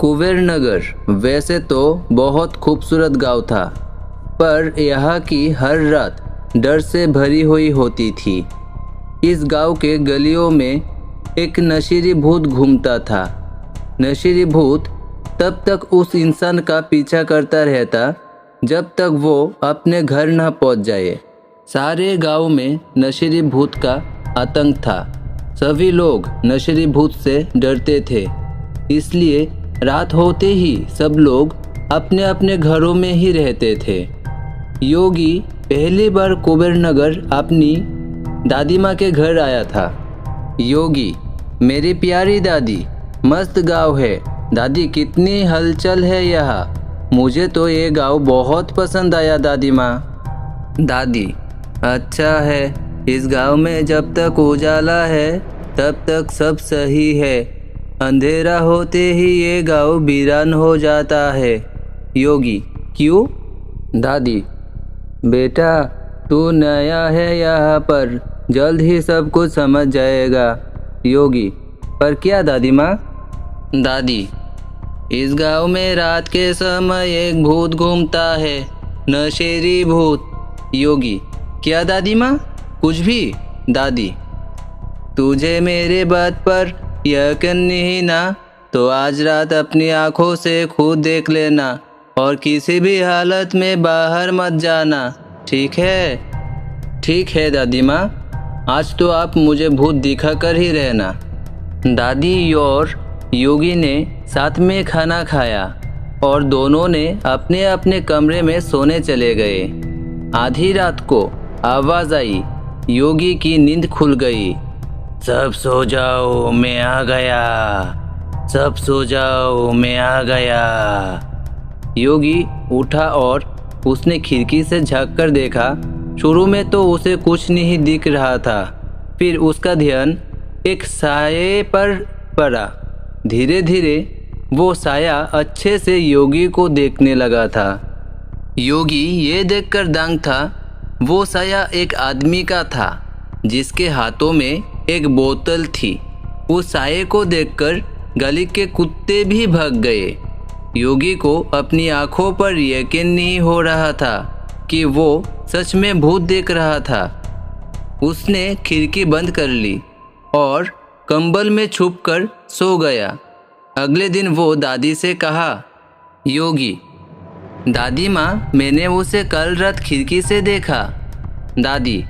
कुबेरनगर वैसे तो बहुत खूबसूरत गांव था, पर यहाँ की हर रात डर से भरी हुई होती थी। इस गांव के गलियों में एक नशीली भूत घूमता था। नशीली भूत तब तक उस इंसान का पीछा करता रहता जब तक वो अपने घर न पहुंच जाए। सारे गांव में नशीली भूत का आतंक था। सभी लोग नशीली भूत से डरते थे, इसलिए रात होते ही सब लोग अपने अपने घरों में ही रहते थे। योगी पहली बार कुबेरनगर अपनी दादी माँ के घर आया था। योगी, मेरी प्यारी दादी, मस्त गांव है। दादी, कितनी हलचल है यहाँ। मुझे तो ये गांव बहुत पसंद आया दादी माँ। दादी, अच्छा है। इस गांव में जब तक उजाला है तब तक सब सही है। अंधेरा होते ही ये गांव वीरान हो जाता है। योगी, क्यों? दादी, बेटा तू नया है यहाँ पर, जल्द ही सब कुछ समझ जाएगा। योगी, पर क्या दादी माँ? दादी, इस गांव में रात के समय एक भूत घूमता है, नशेड़ी भूत। योगी, क्या दादी माँ? कुछ भी? दादी, तुझे मेरे बात पर यकीन नहीं ना, तो आज रात अपनी आंखों से खुद देख लेना और किसी भी हालत में बाहर मत जाना, ठीक है? ठीक है दादी माँ, आज तो आप मुझे भूत दिखा कर ही रहना। दादी और योगी ने साथ में खाना खाया और दोनों ने अपने अपने कमरे में सोने चले गए। आधी रात को आवाज़ आई। योगी की नींद खुल गई। सब सो जाओ, मैं आ गया। सब सो जाओ, मैं आ गया। योगी उठा और उसने खिड़की से झांक कर देखा। शुरू में तो उसे कुछ नहीं दिख रहा था, फिर उसका ध्यान एक साये पर पड़ा। धीरे धीरे वो साया अच्छे से योगी को देखने लगा था। योगी ये देखकर दंग था। वो साया एक आदमी का था जिसके हाथों में एक बोतल थी। उस साये को देखकर गली के कुत्ते भी भाग गए। योगी को अपनी आंखों पर यकीन नहीं हो रहा था कि वो सच में भूत देख रहा था। उसने खिड़की बंद कर ली और कंबल में छुपकर सो गया। अगले दिन वो दादी से कहा, योगी, दादी माँ, मैंने उसे कल रात खिड़की से देखा। दादी,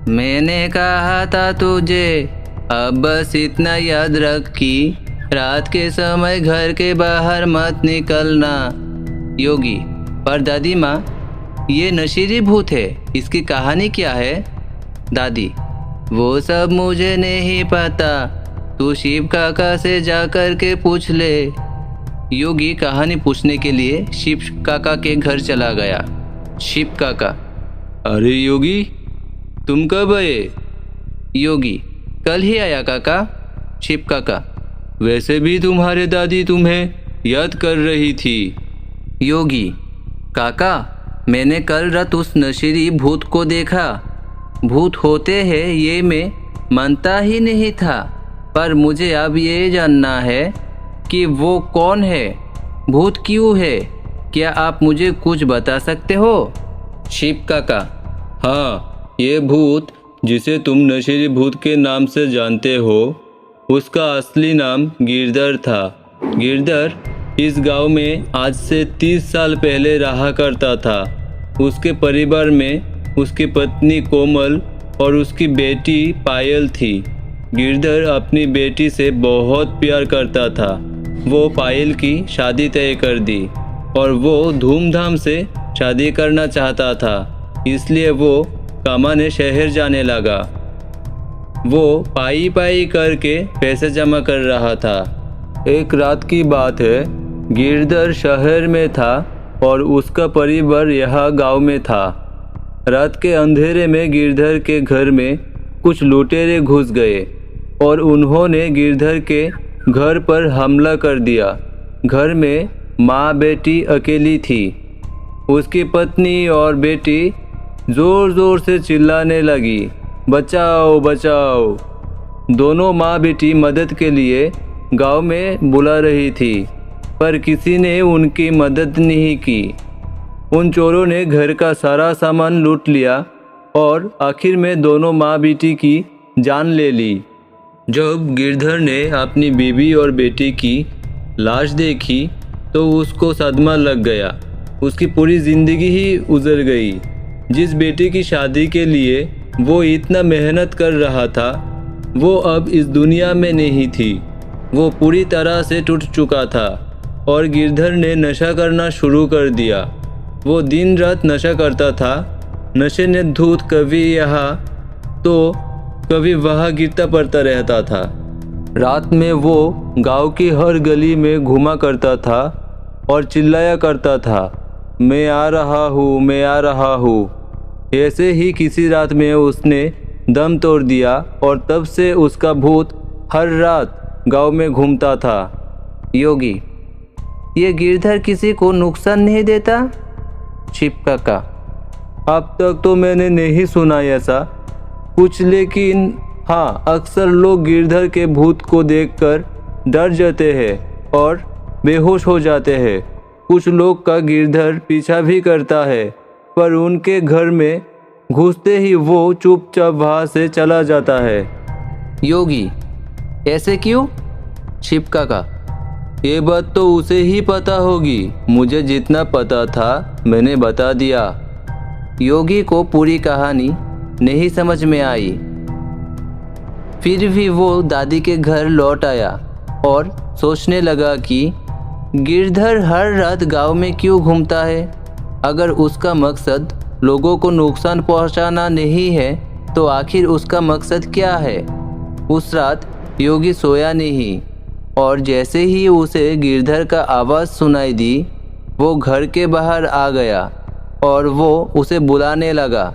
मैंने कहा था तुझे, अब बस इतना याद रख कि रात के समय घर के बाहर मत निकलना। योगी, पर दादी माँ, ये नशीली भूत है, इसकी कहानी क्या है? दादी, वो सब मुझे नहीं पता, तू शिव काका से जाकर के पूछ ले। योगी कहानी पूछने के लिए शिव काका के घर चला गया। शिव काका, अरे योगी, तुम कब आए? योगी, कल ही आया काका। शिव काका, वैसे भी तुम्हारे दादी तुम्हें याद कर रही थी। योगी, काका, मैंने कल रात उस नशीली भूत को देखा। भूत होते हैं ये मैं मानता ही नहीं था, पर मुझे अब ये जानना है कि वो कौन है, भूत क्यों है। क्या आप मुझे कुछ बता सकते हो? शिव काका, हाँ, ये भूत जिसे तुम नशीली भूत के नाम से जानते हो, उसका असली नाम गिरधर था। गिरधर इस गांव में आज से 30 साल पहले रहा करता था। उसके परिवार में उसकी पत्नी कोमल और उसकी बेटी पायल थी। गिरधर अपनी बेटी से बहुत प्यार करता था। वो पायल की शादी तय कर दी और वो धूमधाम से शादी करना चाहता था, इसलिए वो कमाने शहर जाने लगा। वो पाई पाई करके पैसे जमा कर रहा था। एक रात की बात है, गिरधर शहर में था और उसका परिवार यहाँ गांव में था। रात के अंधेरे में गिरधर के घर में कुछ लुटेरे घुस गए और उन्होंने गिरधर के घर पर हमला कर दिया। घर में माँ बेटी अकेली थी। उसकी पत्नी और बेटी ज़ोर ज़ोर से चिल्लाने लगी, बचाओ बचाओ। दोनों माँ बेटी मदद के लिए गांव में बुला रही थी। पर किसी ने उनकी मदद नहीं की। उन चोरों ने घर का सारा सामान लूट लिया और आखिर में दोनों माँ बेटी की जान ले ली। जब गिरधर ने अपनी बीवी और बेटी की लाश देखी तो उसको सदमा लग गया। उसकी पूरी ज़िंदगी ही उजड़ गई। जिस बेटी की शादी के लिए वो इतना मेहनत कर रहा था वो अब इस दुनिया में नहीं थी। वो पूरी तरह से टूट चुका था और गिरधर ने नशा करना शुरू कर दिया। वो दिन रात नशा करता था। नशे ने धूत कभी यहाँ तो कभी वहाँ गिरता पड़ता रहता था। रात में वो गांव की हर गली में घूमा करता था और चिल्लाया करता था, मैं आ रहा हूँ, मैं आ रहा हूँ। ऐसे ही किसी रात में उसने दम तोड़ दिया और तब से उसका भूत हर रात गांव में घूमता था। योगी, ये गिरधर किसी को नुकसान नहीं देता? छिप काका, अब तक तो मैंने नहीं सुना ऐसा कुछ, लेकिन हाँ, अक्सर लोग गिरधर के भूत को देखकर डर जाते हैं और बेहोश हो जाते हैं। कुछ लोग का गिरधर पीछा भी करता है, पर उनके घर में घुसते ही वो चुपचाप वहाँ से चला जाता है। योगी, ऐसे क्यों? छिप काका, ये बात तो उसे ही पता होगी। मुझे जितना पता था मैंने बता दिया। योगी को पूरी कहानी नहीं समझ में आई। फिर भी वो दादी के घर लौट आया और सोचने लगा कि गिरधर हर रात गांव में क्यों घूमता है। अगर उसका मकसद लोगों को नुकसान पहुंचाना नहीं है तो आखिर उसका मकसद क्या है। उस रात योगी सोया नहीं और जैसे ही उसे गिरधर का आवाज़ सुनाई दी वो घर के बाहर आ गया और वो उसे बुलाने लगा,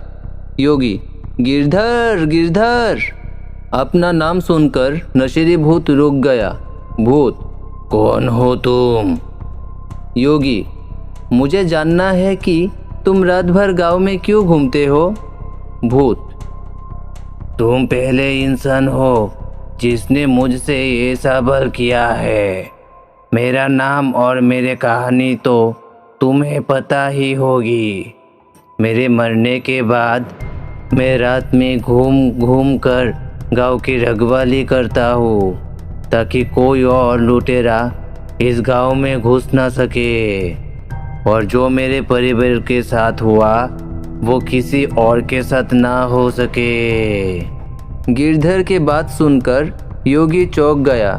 योगी, गिरधर, गिरधर। अपना नाम सुनकर नशेड़ी भूत रुक गया। भूत, कौन हो तुम? योगी, मुझे जानना है कि तुम रात भर गांव में क्यों घूमते हो। भूत, तुम पहले इंसान हो जिसने मुझसे ये सवाल किया है। मेरा नाम और मेरे कहानी तो तुम्हें पता ही होगी। मेरे मरने के बाद मैं रात में घूम घूम कर गांव की रखवाली करता हूँ ताकि कोई और लुटेरा इस गांव में घुस ना सके। और जो मेरे परिवार के साथ हुआ वो किसी और के साथ ना हो सके। गिरधर के बात सुनकर योगी चौंक गया।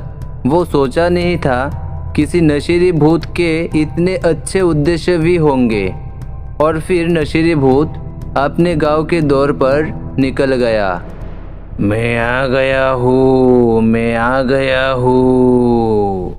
वो सोचा नहीं था किसी नशीली भूत के इतने अच्छे उद्देश्य भी होंगे। और फिर नशीली भूत अपने गांव के दौर पर निकल गया। मैं आ गया हूँ, मैं आ गया हूँ।